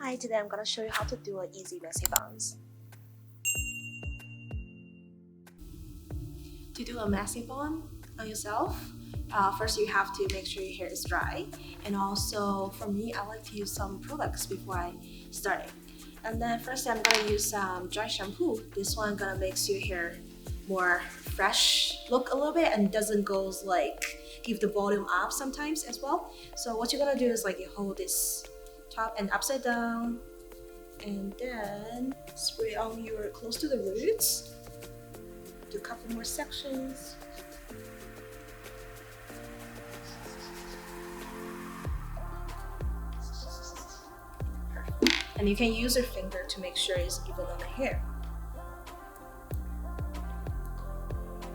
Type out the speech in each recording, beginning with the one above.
Hi, today I'm gonna show you how to do an easy messy buns. To do a messy bun on yourself, first you have to make sure your hair is dry, and also for me, I like to use some products before I start it. And then first I'm gonna use some dry shampoo. This one gonna make your hair more fresh look a little bit and doesn't go like give the volume up sometimes as well. So what you're gonna do is like you hold this top and upside down, and then spray on your close to the roots. Do a couple more sections. Perfect. And you can use your finger to make sure it's even on the hair.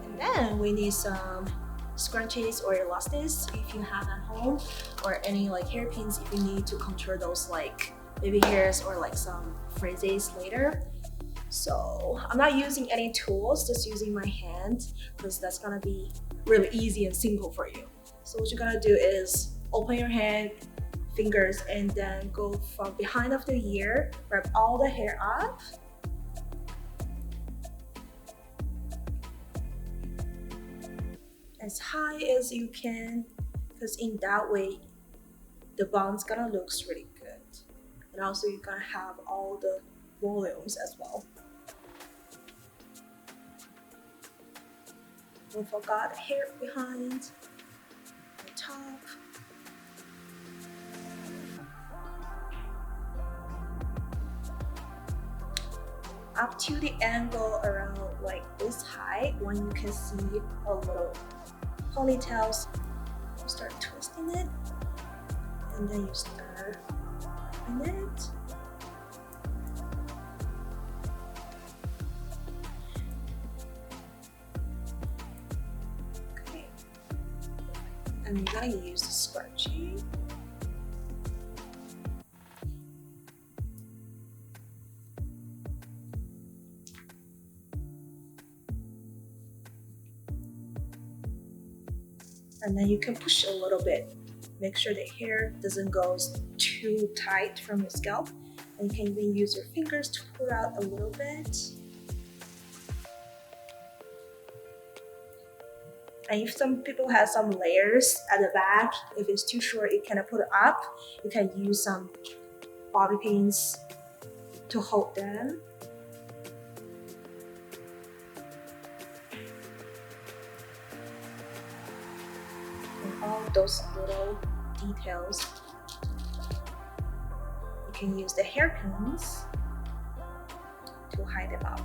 And then we need some scrunchies or elastics if you have at home, or any like hairpins if you need to contour those like baby hairs or like some frizzes later. So I'm not using any tools, just using my hand because that's gonna be really easy and simple for you. So what you're gonna do is open your hand, fingers, and then go from behind of the ear, wrap all the hair up. As high as you can, because in that way the bun's gonna look really good, and also you're gonna have all the volumes as well. Don't forget hair behind the top. Up to the angle around like this height, when you can see a little ponytails, you start twisting it, and then you start wrapping it. Okay, and you're gonna use the scrunchie. And then you can push a little bit. Make sure the hair doesn't go too tight from your scalp. And you can even use your fingers to pull out a little bit. And if some people have some layers at the back, if it's too short, you cannot put it up. You can use some bobby pins to hold them. All those little details, you can use the hairpins to hide them up.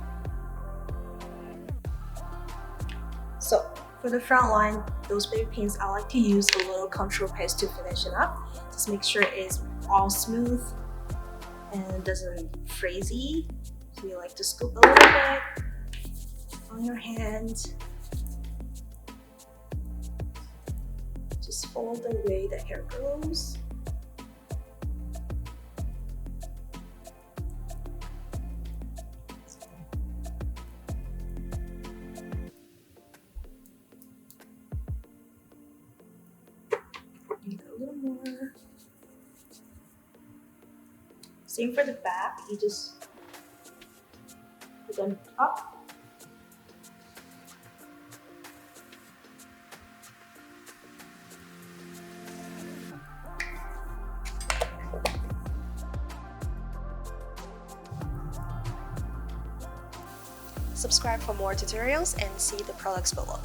So for the front line, those baby pins, I like to use a little contour paste to finish it up. Just make sure it's all smooth and doesn't frizzy. So you like to scoop a little bit on your hand. Just follow the way the hair grows. Need a little more. Same for the back, you just put them up. Subscribe for more tutorials and see the products below.